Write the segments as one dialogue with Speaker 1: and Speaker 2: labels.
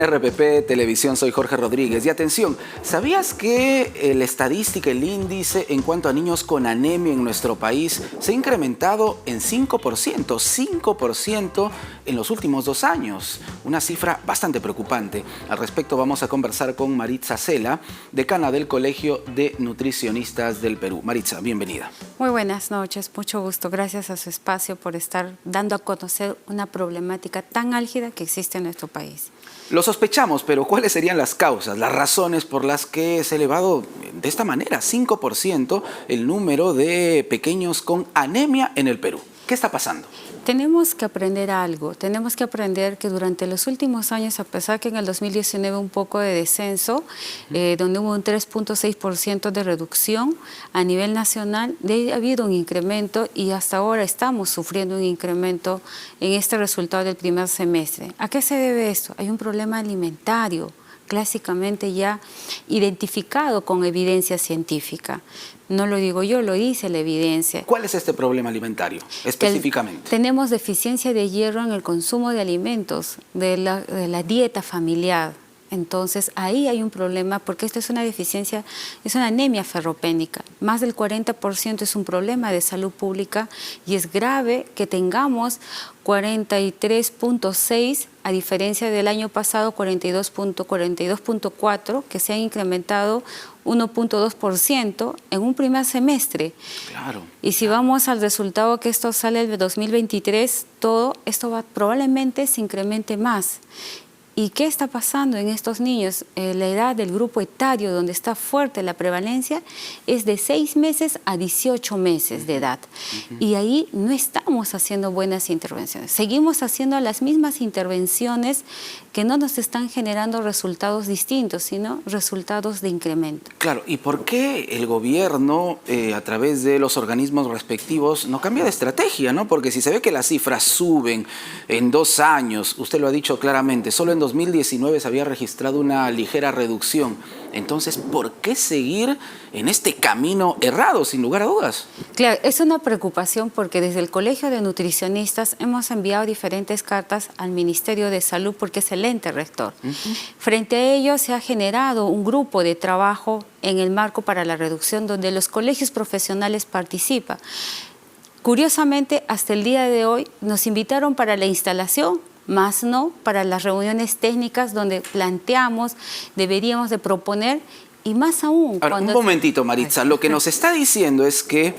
Speaker 1: RPP Televisión, soy Jorge Rodríguez. Y atención, ¿sabías que la estadística, el índice en cuanto a niños con anemia en nuestro país se ha incrementado en 5% en los últimos 2 años? Una cifra bastante preocupante. Al respecto vamos a conversar con Maritza Cela, decana del Colegio de Nutricionistas del Perú. Maritza, bienvenida.
Speaker 2: Muy buenas noches, mucho gusto. Gracias a su espacio por estar dando a conocer una problemática tan álgida que existe en nuestro país.
Speaker 1: Lo sospechamos, pero ¿cuáles serían las causas, las razones por las que se ha elevado de esta manera, 5%, el número de pequeños con anemia en el Perú? ¿Qué está pasando?
Speaker 2: Tenemos que aprender algo, tenemos que aprender que durante los últimos años, a pesar que en el 2019 un poco de descenso, donde hubo un 3.6% de reducción a nivel nacional, ha habido un incremento y hasta ahora estamos sufriendo un incremento en este resultado del primer semestre. ¿A qué se debe esto? Hay un problema alimentario, clásicamente ya identificado con evidencia científica. No lo digo yo, lo dice la evidencia.
Speaker 1: ¿Cuál es este problema alimentario específicamente?
Speaker 2: Tenemos deficiencia de hierro en el consumo de alimentos, de la dieta familiar. Entonces ahí hay un problema porque esta es una deficiencia, es una anemia ferropénica. Más del 40% es un problema de salud pública y es grave que tengamos 43.6 a diferencia del año pasado 42.4 que se han incrementado 1.2% en un primer semestre.
Speaker 1: Claro.
Speaker 2: Y si vamos al resultado que esto sale el 2023, todo esto probablemente se incremente más. ¿Y qué está pasando en estos niños? La edad del grupo etario donde está fuerte la prevalencia es de 6 meses a 18 meses de edad. Y ahí no estamos haciendo buenas intervenciones. Seguimos haciendo las mismas intervenciones que no nos están generando resultados distintos, sino resultados de incremento.
Speaker 1: Claro, ¿y por qué el gobierno, a través de los organismos respectivos, no cambia de estrategia, ¿no? Porque si se ve que las cifras suben en 2 años, usted lo ha dicho claramente, solo en 2019 se había registrado una ligera reducción. Entonces, ¿por qué seguir en este camino errado, sin lugar a dudas?
Speaker 2: Claro, es una preocupación porque desde el Colegio de Nutricionistas hemos enviado diferentes cartas al Ministerio de Salud porque es el ente rector. Frente a ello se ha generado un grupo de trabajo en el marco para la reducción donde los colegios profesionales participan. Curiosamente, hasta el día de hoy nos invitaron para la instalación, más no para las reuniones técnicas donde planteamos, deberíamos de proponer y más aún.
Speaker 1: Ahora, un momentito, Maritza, lo que nos está diciendo es que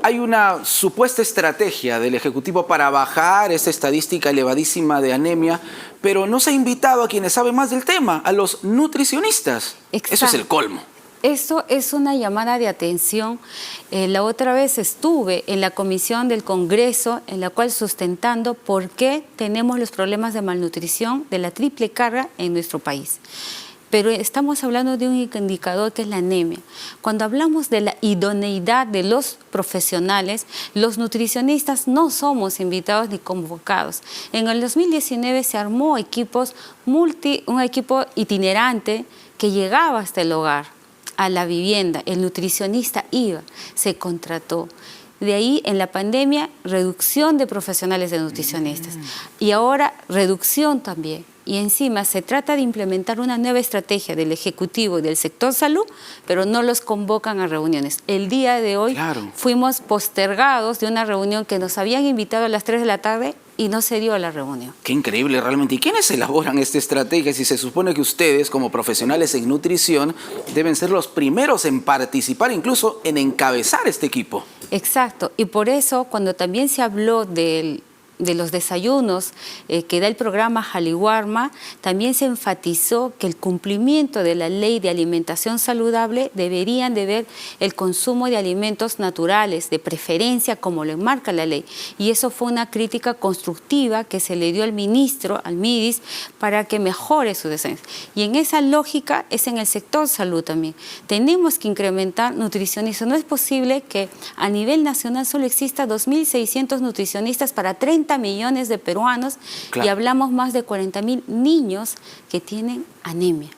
Speaker 1: hay una supuesta estrategia del Ejecutivo para bajar esta estadística elevadísima de anemia, pero no se ha invitado a quienes saben más del tema, a los nutricionistas. Exacto. Eso es el colmo.
Speaker 2: Esto es una llamada de atención. La otra vez estuve en la comisión del Congreso, en la cual sustentando por qué tenemos los problemas de malnutrición, de la triple carga en nuestro país. Pero estamos hablando de un indicador que es la anemia. Cuando hablamos de la idoneidad de los profesionales, los nutricionistas no somos invitados ni convocados. En el 2019 se armó un equipo itinerante que llegaba hasta el hogar, a la vivienda, el nutricionista iba, se contrató. De ahí, en la pandemia, reducción de profesionales de nutricionistas. Y ahora, reducción también. Y encima se trata de implementar una nueva estrategia del Ejecutivo y del sector salud, pero no los convocan a reuniones. El día de hoy fuimos postergados de una reunión que nos habían invitado a las 3 de la tarde y no se dio la reunión.
Speaker 1: Qué increíble realmente. ¿Y quiénes elaboran esta estrategia si se supone que ustedes, como profesionales en nutrición, deben ser los primeros en participar, incluso en encabezar este equipo?
Speaker 2: Exacto. Y por eso, cuando también se habló de los desayunos que da el programa Jaliwarma, también se enfatizó que el cumplimiento de la ley de alimentación saludable deberían de ver el consumo de alimentos naturales, de preferencia como lo enmarca la ley. Y eso fue una crítica constructiva que se le dio al ministro, al MIDIS, para que mejore su desayuno. Y en esa lógica es en el sector salud también. Tenemos que incrementar nutricionistas. No es posible que a nivel nacional solo exista 2.600 nutricionistas para 30 millones de peruanos y hablamos más de 40.000 niños que tienen anemia.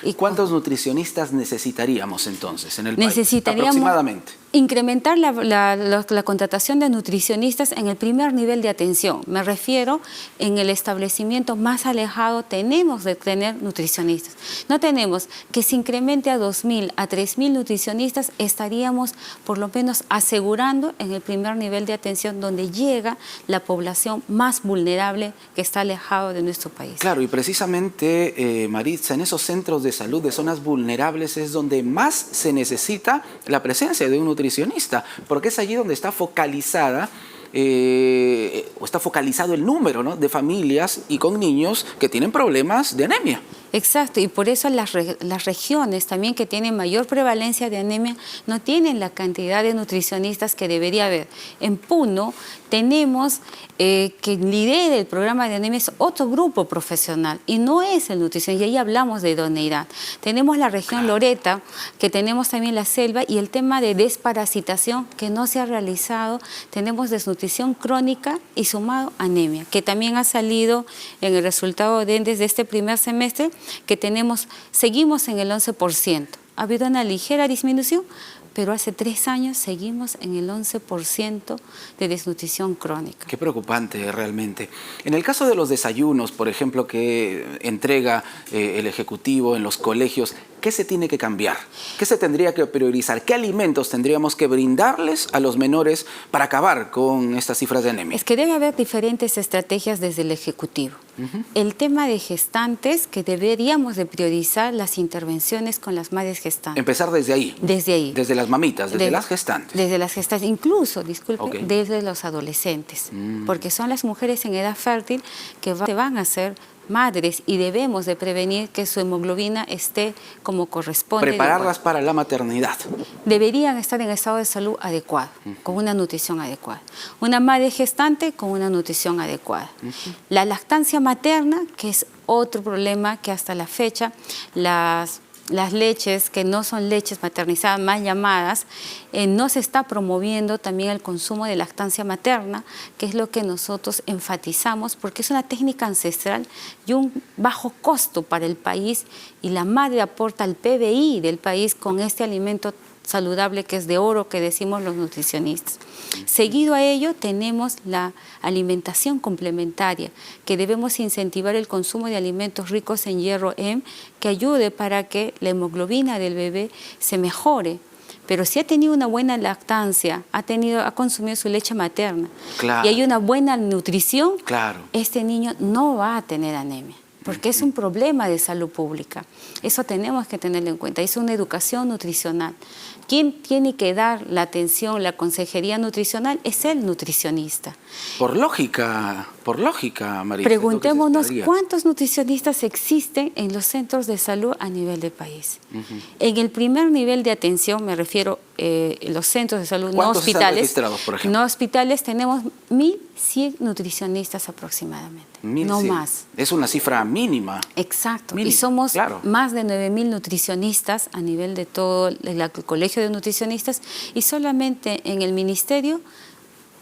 Speaker 1: ¿Y cuántos nutricionistas necesitaríamos entonces en el país? Aproximadamente.
Speaker 2: Incrementar la contratación de nutricionistas en el primer nivel de atención. Me refiero, en el establecimiento más alejado tenemos de tener nutricionistas. No tenemos que se incremente a 2.000, a 3.000 nutricionistas, estaríamos por lo menos asegurando en el primer nivel de atención donde llega la población más vulnerable que está alejado de nuestro país.
Speaker 1: Claro, y precisamente, Maritza, en esos centros de salud de zonas vulnerables es donde más se necesita la presencia de un nutricionista, porque es allí donde está focalizada o está focalizado el número, ¿no?, de familias y con niños que tienen problemas de anemia.
Speaker 2: Exacto, y por eso las regiones también que tienen mayor prevalencia de anemia no tienen la cantidad de nutricionistas que debería haber. En Puno tenemos que lidera el programa de anemia es otro grupo profesional y no es el nutricionista, y ahí hablamos de idoneidad. Tenemos la región Loreta, que tenemos también la selva, y el tema de desparasitación que no se ha realizado. Tenemos desnutrición crónica y sumado anemia, que también ha salido en el resultado desde este primer semestre, que seguimos en el 11%. Ha habido una ligera disminución, pero hace 3 años seguimos en el 11% de desnutrición crónica.
Speaker 1: Qué preocupante realmente. En el caso de los desayunos, por ejemplo, que entrega el Ejecutivo en los colegios, ¿qué se tiene que cambiar? ¿Qué se tendría que priorizar? ¿Qué alimentos tendríamos que brindarles a los menores para acabar con estas cifras de anemia?
Speaker 2: Es que debe haber diferentes estrategias desde el Ejecutivo. El tema de gestantes, que deberíamos de priorizar las intervenciones con las madres gestantes.
Speaker 1: Empezar desde ahí.
Speaker 2: Desde ahí.
Speaker 1: Desde las mamitas, desde las gestantes.
Speaker 2: Desde las gestantes, incluso, disculpe, desde los adolescentes. Porque son las mujeres en edad fértil que van a ser madres y debemos de prevenir que su hemoglobina esté como corresponde.
Speaker 1: Prepararlas para la maternidad.
Speaker 2: Deberían estar en estado de salud adecuado, con una nutrición adecuada. Una madre gestante con una nutrición adecuada. La lactancia materna, que es otro problema que hasta la fecha las leches que no son leches maternizadas, mal llamadas, no se está promoviendo también el consumo de lactancia materna, que es lo que nosotros enfatizamos, porque es una técnica ancestral y un bajo costo para el país, y la madre aporta al PBI del país con este alimento saludable que es de oro, que decimos los nutricionistas. Seguido a ello tenemos la alimentación complementaria, que debemos incentivar el consumo de alimentos ricos en hierro M, que ayude para que la hemoglobina del bebé se mejore. Pero si ha tenido una buena lactancia, ha consumido su leche materna, y hay una buena nutrición, este niño no va a tener anemia, porque es un problema de salud pública. Eso tenemos que tenerlo en cuenta. Es una educación nutricional. ¿Quién tiene que dar la atención, la consejería nutricional? Es el nutricionista.
Speaker 1: Por lógica, María.
Speaker 2: Preguntémonos cuántos nutricionistas existen en los centros de salud a nivel del país. En el primer nivel de atención, me refiero los centros de salud no hospitales.
Speaker 1: Registrados, por ejemplo?
Speaker 2: No hospitales, tenemos 1.100 nutricionistas aproximadamente.
Speaker 1: 1.100.
Speaker 2: No más.
Speaker 1: Es una cifra mínima.
Speaker 2: Exacto.
Speaker 1: Mínima,
Speaker 2: y somos más de 9.000 nutricionistas a nivel de todo el colegio de nutricionistas, y solamente en el ministerio,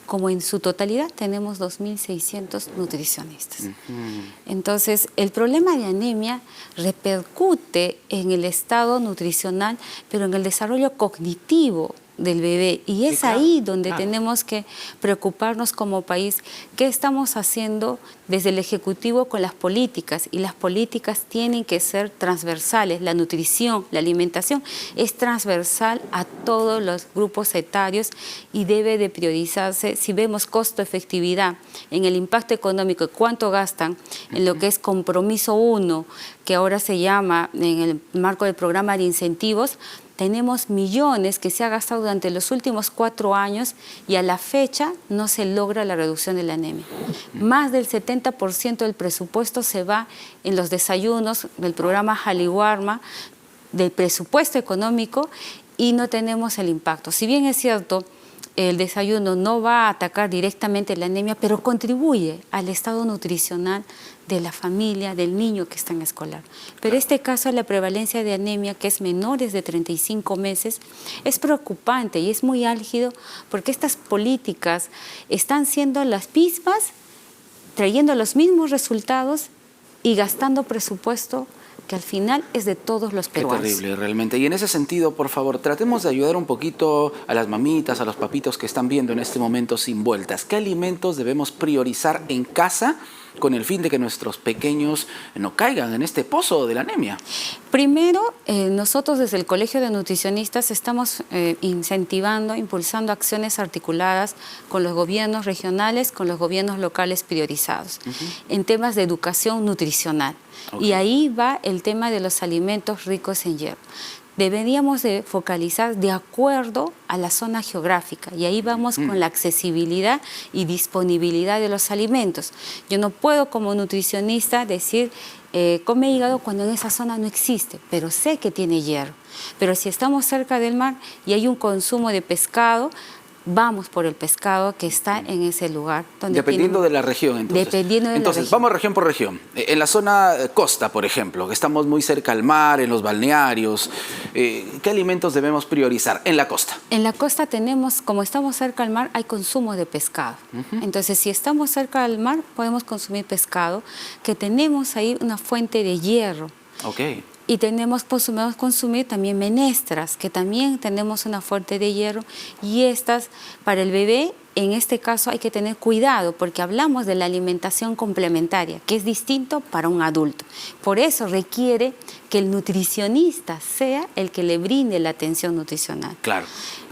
Speaker 2: como en su totalidad, tenemos 2.600 nutricionistas. Entonces, el problema de anemia repercute en el estado nutricional, pero en el desarrollo cognitivo del bebé, y es ahí donde tenemos que preocuparnos como país. ¿Qué estamos haciendo desde el Ejecutivo con las políticas? Y las políticas tienen que ser transversales. La nutrición, la alimentación es transversal a todos los grupos etarios y debe de priorizarse. Si vemos costo-efectividad en el impacto económico y cuánto gastan en lo que es compromiso 1, que ahora se llama en el marco del programa de incentivos, tenemos millones que se ha gastado durante los últimos 4 años y a la fecha no se logra la reducción de la anemia. Más del 70% del presupuesto se va en los desayunos del programa Jaliwarma, del presupuesto económico, y no tenemos el impacto. Si bien es cierto, el desayuno no va a atacar directamente la anemia, pero contribuye al estado nutricional de la familia, del niño que está en escolar. Pero en este caso, la prevalencia de anemia, que es menores de 35 meses, es preocupante y es muy álgido, porque estas políticas están siendo las mismas, trayendo los mismos resultados, y gastando presupuesto que al final es de todos los peruanos.
Speaker 1: Qué terrible, realmente. Y en ese sentido, por favor, tratemos de ayudar un poquito a las mamitas, a los papitos que están viendo en este momento Sin Vueltas. ¿Qué alimentos debemos priorizar en casa con el fin de que nuestros pequeños no caigan en este pozo de la anemia?
Speaker 2: Primero, nosotros desde el Colegio de Nutricionistas estamos incentivando, impulsando acciones articuladas con los gobiernos regionales, con los gobiernos locales priorizados, en temas de educación nutricional. Y ahí va el tema de los alimentos ricos en hierro. Deberíamos de focalizar de acuerdo a la zona geográfica y ahí vamos con la accesibilidad y disponibilidad de los alimentos. Yo no puedo como nutricionista decir come hígado cuando en esa zona no existe, pero sé que tiene hierro. Pero si estamos cerca del mar y hay un consumo de pescado, vamos por el pescado que está en ese lugar.
Speaker 1: Dependiendo de la región, entonces.
Speaker 2: Dependiendo de la región.
Speaker 1: Vamos región por región. En la zona costa, por ejemplo, que estamos muy cerca al mar, en los balnearios, ¿qué alimentos debemos priorizar en la costa?
Speaker 2: En la costa tenemos, como estamos cerca al mar, hay consumo de pescado. Entonces, si estamos cerca al mar, podemos consumir pescado, que tenemos ahí una fuente de hierro.
Speaker 1: Ok.
Speaker 2: Y podemos consumir también menestras, que también tenemos una fuente de hierro. Y estas, para el bebé, en este caso hay que tener cuidado, porque hablamos de la alimentación complementaria, que es distinto para un adulto. Por eso requiere que el nutricionista sea el que le brinde la atención nutricional.
Speaker 1: Claro.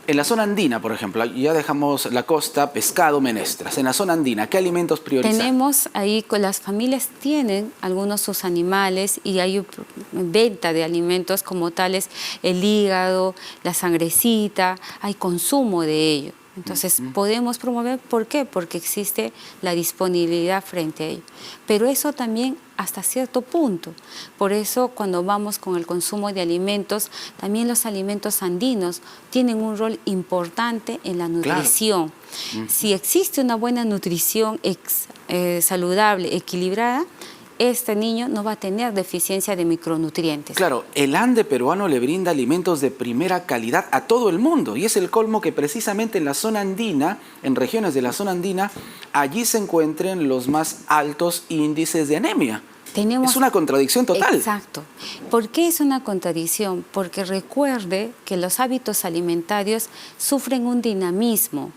Speaker 1: En la zona andina, por ejemplo, ya dejamos la costa, pescado, menestras. En la zona andina, ¿qué alimentos priorizar?
Speaker 2: Tenemos ahí, las familias tienen algunos sus animales y hay venta de alimentos como tales, el hígado, la sangrecita, hay consumo de ello. Entonces podemos promover, ¿por qué? Porque existe la disponibilidad frente a ello. Pero eso también hasta cierto punto. Por eso cuando vamos con el consumo de alimentos, también los alimentos andinos tienen un rol importante en la nutrición. Claro. Si existe una buena nutrición saludable, equilibrada, este niño no va a tener deficiencia de micronutrientes.
Speaker 1: Claro, el Ande peruano le brinda alimentos de primera calidad a todo el mundo y es el colmo que precisamente en la zona andina, en regiones de la zona andina, allí se encuentren los más altos índices de anemia. Es una contradicción total.
Speaker 2: Exacto. ¿Por qué es una contradicción? Porque recuerde que los hábitos alimentarios sufren un dinamismo.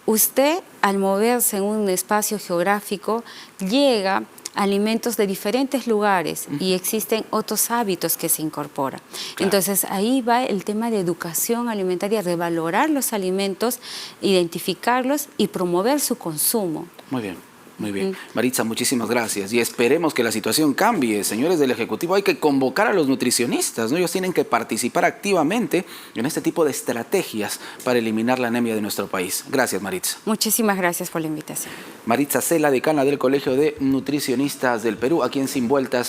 Speaker 2: Usted, al moverse en un espacio geográfico, llega alimentos de diferentes lugares y existen otros hábitos que se incorporan. Claro. Entonces ahí va el tema de educación alimentaria, revalorar los alimentos, identificarlos y promover su consumo.
Speaker 1: Muy bien. Muy bien. Maritza, muchísimas gracias. Y esperemos que la situación cambie. Señores del Ejecutivo, hay que convocar a los nutricionistas, ¿no? Ellos tienen que participar activamente en este tipo de estrategias para eliminar la anemia de nuestro país. Gracias, Maritza.
Speaker 2: Muchísimas gracias por la invitación.
Speaker 1: Maritza Cela, decana del Colegio de Nutricionistas del Perú, aquí en Sin Vueltas.